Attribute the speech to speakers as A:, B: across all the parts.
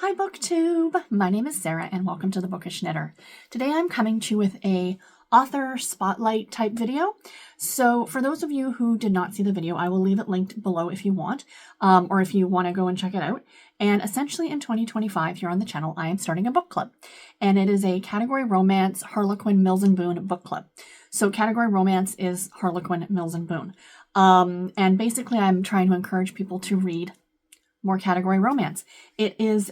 A: Hi BookTube! My name is Sarah and welcome to the Bookish Knitter. Today I'm coming to you with a author spotlight type video. So for those of you who did not see the video, I will leave it linked below if you want, or if you want to go and check it out. And essentially in 2025 here on the channel, I am starting a book club. And it is a category romance Harlequin Mills and Boon book club. So category romance is Harlequin Mills and Boon. And basically I'm trying to encourage people to read more category romance. It is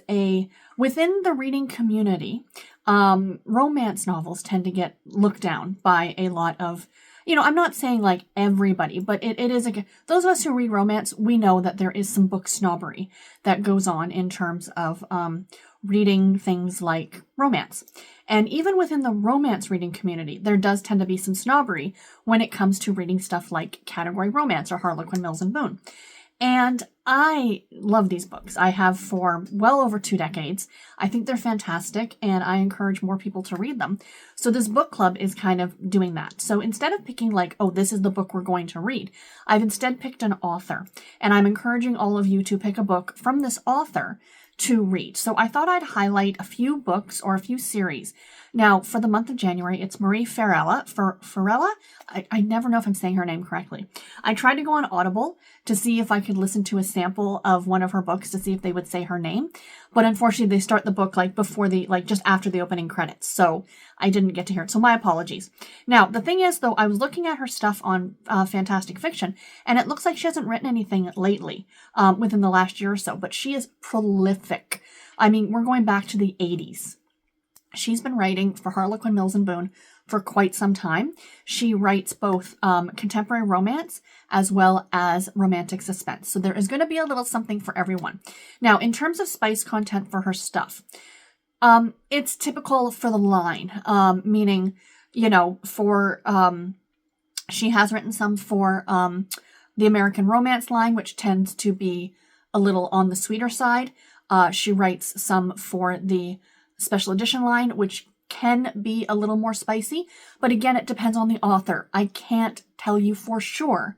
A: within the reading community, romance novels tend to get looked down by a lot of, I'm not saying like everybody, but it is, those of us who read romance, we know that there is some book snobbery that goes on in terms of reading things like romance. And even within the romance reading community, there does tend to be some snobbery when it comes to reading stuff like category romance or Harlequin Mills and Boon. And I love these books. I have for well over 2 decades. I think they're fantastic and I encourage more people to read them. So this book club is kind of doing that. So instead of picking like, oh, this is the book we're going to read, I've instead picked an author. And I'm encouraging all of you to pick a book from this author to read. So I thought I'd highlight a few books or a few series. Now, for the month of January, it's Marie Ferrarella. Ferrarella? I never know if I'm saying her name correctly. I tried to go on Audible to see if I could listen to a sample of one of her books to see if they would say her name. But unfortunately, they start the book just after the opening credits. So I didn't get to hear it. So my apologies. Now, the thing is, though, I was looking at her stuff on Fantastic Fiction, and it looks like she hasn't written anything lately within the last year or so. But she is prolific. I mean, we're going back to the 80s. She's been writing for Harlequin Mills and Boon for quite some time. She writes both contemporary romance as well as romantic suspense. So there is going to be a little something for everyone. Now, in terms of spice content for her stuff, it's typical for the line, meaning, she has written some for the American romance line, which tends to be a little on the sweeter side. She writes some for the special edition line, which can be a little more spicy, but again, it depends on the author. I can't tell you for sure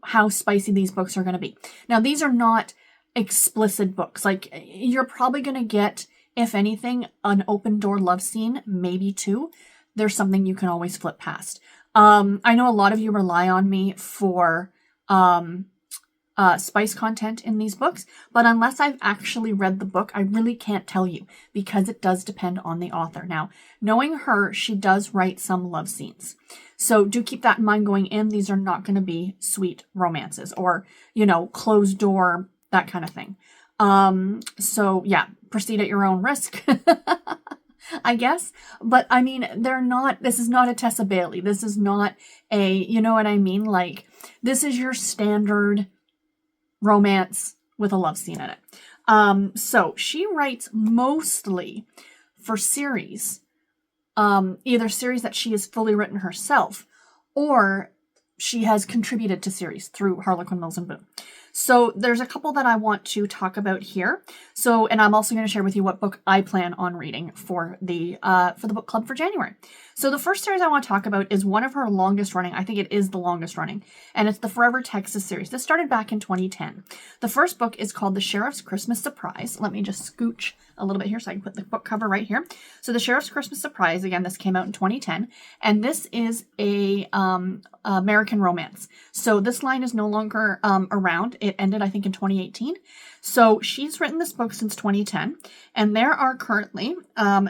A: how spicy these books are going to be. Now, these are not explicit books. Like, you're probably going to get, if anything, an open door love scene, maybe 2. There's something you can always flip past. I know a lot of you rely on me for spice content in these books, but unless I've actually read the book, I really can't tell you because it does depend on the author. Now, knowing her, she does write some love scenes. So do keep that in mind going in. These are not going to be sweet romances or, closed door, that kind of thing. So yeah, proceed at your own risk, I guess. But I mean, this is not a Tessa Bailey. This is not you know what I mean? Like, this is your standard romance with a love scene in it. So she writes mostly for series, either series that she has fully written herself, or she has contributed to series through Harlequin Mills and Boon. So there's a couple that I want to talk about here. So, and I'm also going to share with you what book I plan on reading for the book club for January. So the first series I want to talk about is one of her longest running. I think it is the longest running, and it's the Forever Texas series. This started back in 2010. The first book is called The Sheriff's Christmas Surprise. Let me just scooch a little bit here so I can put the book cover right here. So The Sheriff's Christmas Surprise, again, this came out in 2010, and this is a American romance. So this line is no longer around. It ended, I think, in 2018. So she's written this book since 2010, and there are currently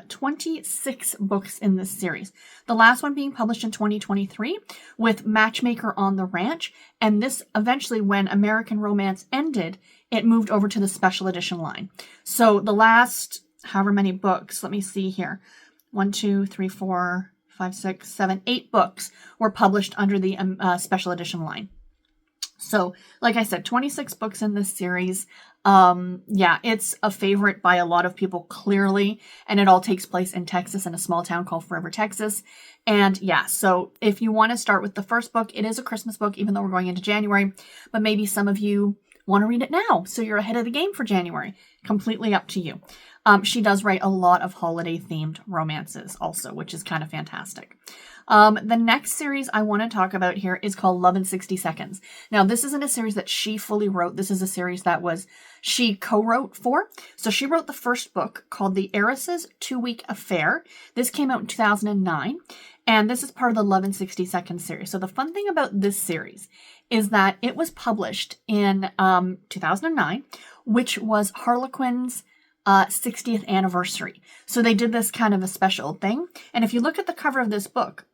A: 26 books in this series. The last one being published in 2023 with Matchmaker on the Ranch, and this eventually, when American Romance ended, it moved over to the special edition line. So the last, however many books, let me see here, 1, 2, 3, 4, 5, 6, 7, 8 books were published under the special edition line. So, like I said, 26 books in this series. Yeah, it's a favorite by a lot of people, clearly, and it all takes place in Texas in a small town called Forever, Texas. And yeah, so if you want to start with the first book, it is a Christmas book, even though we're going into January, but maybe some of you want to read it now, so you're ahead of the game for January. Completely up to you. She does write a lot of holiday-themed romances also, which is kind of fantastic. The next series I want to talk about here is called Love in 60 Seconds. Now, this isn't a series that she fully wrote. This is a series that she co-wrote for. So she wrote the first book called The Heiress's 2-Week Affair. This came out in 2009. And this is part of the Love in 60 Seconds series. So the fun thing about this series is that it was published in 2009, which was Harlequin's 60th anniversary. So they did this kind of a special thing. And if you look at the cover of this book,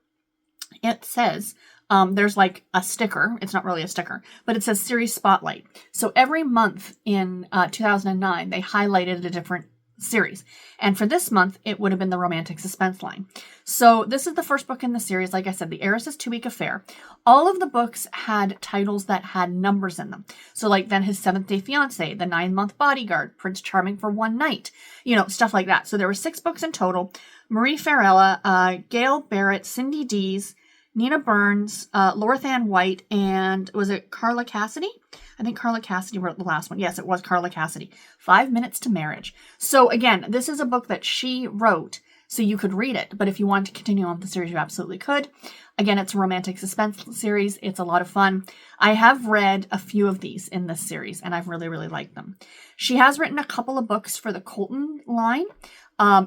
A: it says, there's like a sticker. It's not really a sticker, but it says Series Spotlight. So every month in 2009, they highlighted a different series. And for this month, it would have been the romantic suspense line. So this is the first book in the series. Like I said, The Heiress's 2-Week Affair. All of the books had titles that had numbers in them. So like then His 7th Day Fiance, The 9-Month Bodyguard, Prince Charming for One Night, stuff like that. So there were 6 books in total. Marie Ferrarella, Gail Barrett, Cindy Dees, Nina Burns, Lorathan White, and was it Carla Cassidy? I think Carla Cassidy wrote the last one. Yes, it was Carla Cassidy. 5 Minutes to Marriage. So again, this is a book that she wrote so you could read it. But if you wanted to continue on with the series, you absolutely could. Again, it's a romantic suspense series. It's a lot of fun. I have read a few of these in this series, and I've really, really liked them. She has written a couple of books for the Colton line.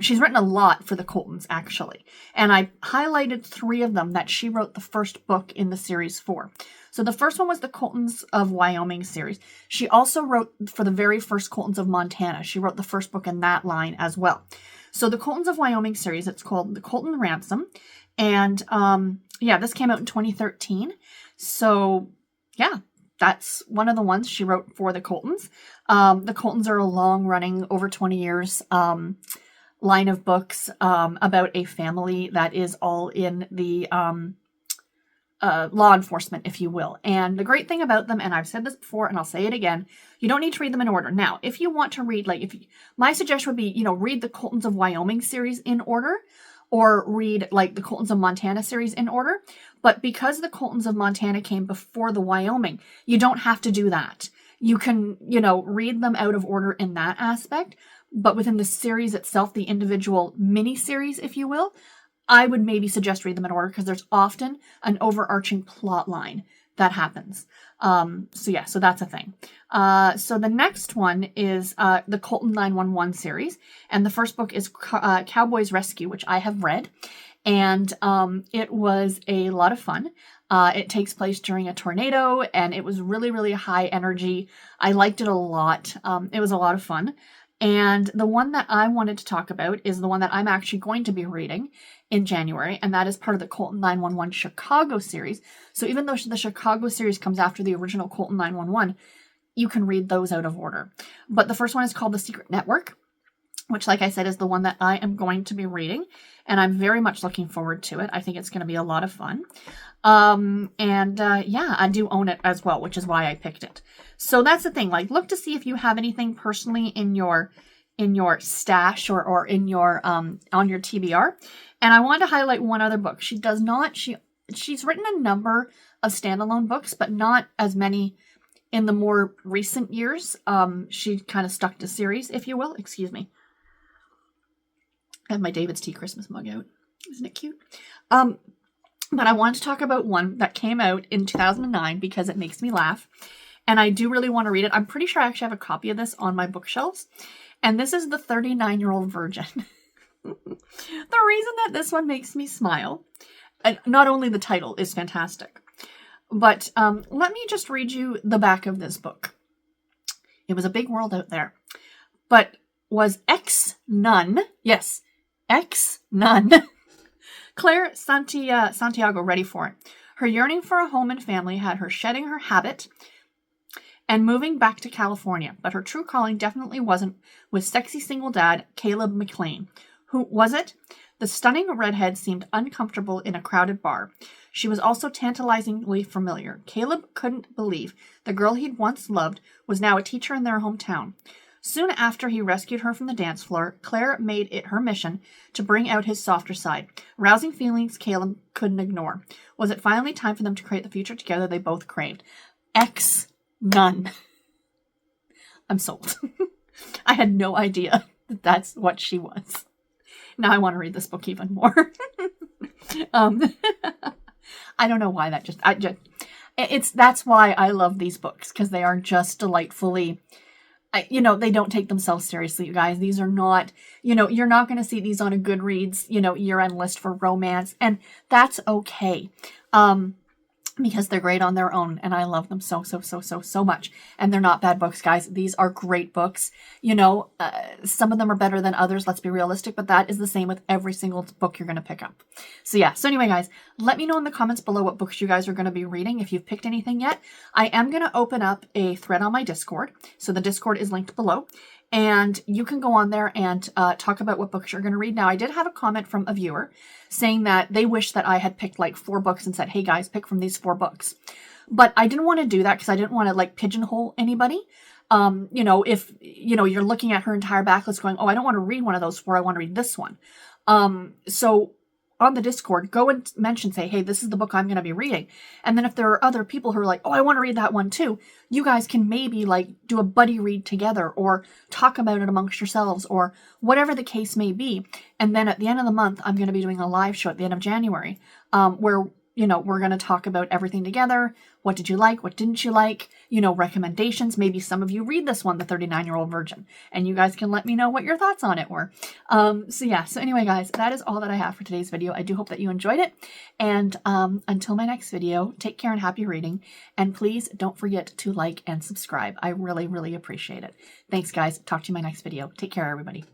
A: She's written a lot for the Coltons, actually. And I highlighted 3 of them that she wrote the first book in the series for. So the first one was the Coltons of Wyoming series. She also wrote for the very first Coltons of Montana. She wrote the first book in that line as well. So the Coltons of Wyoming series, it's called The Colton Ransom. And this came out in 2013. So yeah, that's one of the ones she wrote for the Coltons. The Coltons are a long-running, over 20 years line of books about a family that is all in the law enforcement, if you will. And the great thing about them, and I've said this before and I'll say it again, you don't need to read them in order. Now, if you want to read, my suggestion would be, read the Coltons of Wyoming series in order, or read like the Coltons of Montana series in order. But because the Coltons of Montana came before the Wyoming, you don't have to do that. You can, read them out of order in that aspect. But within the series itself, the individual mini-series, if you will, I would maybe suggest read them in order because there's often an overarching plot line that happens. So that's a thing. So the next one is the Colton 911 series. And the first book is Cowboy's Rescue, which I have read. And it was a lot of fun. It takes place during a tornado, and it was really, really high energy. I liked it a lot. It was a lot of fun. And the one that I wanted to talk about is the one that I'm actually going to be reading in January, and that is part of the Colton 911 Chicago series. So even though the Chicago series comes after the original Colton 911, you can read those out of order. But the first one is called The Secret Network, which, like I said, is the one that I am going to be reading, and I'm very much looking forward to it. I think it's going to be a lot of fun. I do own it as well, which is why I picked it. So that's the thing. Look to see if you have anything personally in your stash or in your on your TBR. And I wanted to highlight one other book. She's written a number of standalone books, but not as many in the more recent years. She kind of stuck to series, if you will. Excuse me. I have my David's Tea Christmas mug out. Isn't it cute? But I wanted to talk about one that came out in 2009 because it makes me laugh. And I do really want to read it. I'm pretty sure I actually have a copy of this on my bookshelves. And this is The 39-Year-Old Virgin. The reason that this one makes me smile, and not only the title is fantastic, but let me just read you the back of this book. It was a big world out there. But was ex-nun, yes, ex-nun, Claire Santiago ready for it? Her yearning for a home and family had her shedding her habit and moving back to California, but her true calling definitely wasn't with sexy single dad Caleb McLean. Who was it? The stunning redhead seemed uncomfortable in a crowded bar. She was also tantalizingly familiar. Caleb couldn't believe the girl he'd once loved was now a teacher in their hometown. Soon after he rescued her from the dance floor, Claire made it her mission to bring out his softer side, rousing feelings Caleb couldn't ignore. Was it finally time for them to create the future together they both craved? Ex-nun. I'm sold. I had no idea that that's what she was. Now I want to read this book even more. I don't know why that's why I love these books, because they are just delightfully, they don't take themselves seriously, you guys. These are not, you're not going to see these on a Goodreads, year-end list for romance, and that's okay. Because they're great on their own, and I love them so much. And they're not bad books, guys. These are great books. Some of them are better than others, let's be realistic, but that is the same with every single book you're going to pick up. So yeah, so anyway, guys, let me know in the comments below what books you guys are going to be reading, if you've picked anything yet. I am going to open up a thread on my Discord, so the Discord is linked below. And you can go on there and talk about what books you're going to read. Now, I did have a comment from a viewer saying that they wish that I had picked like 4 books and said, hey guys, pick from these 4 books. But I didn't want to do that because I didn't want to like pigeonhole anybody. If, you're looking at her entire backlist going, oh, I don't want to read one of those 4, I want to read this one. So on the Discord, go and mention, say, hey, this is the book I'm going to be reading. And then if there are other people who are like, oh, I want to read that one too, you guys can maybe like do a buddy read together or talk about it amongst yourselves or whatever the case may be. And then at the end of the month, I'm going to be doing a live show at the end of January where we're going to talk about everything together. What did you like? What didn't you like? Recommendations. Maybe some of you read this one, The 39-Year-Old Virgin, and you guys can let me know what your thoughts on it were. So yeah, so anyway, guys, that is all that I have for today's video. I do hope that you enjoyed it. And until my next video, take care and happy reading. And please don't forget to like and subscribe. I really, really appreciate it. Thanks, guys. Talk to you in my next video. Take care, everybody.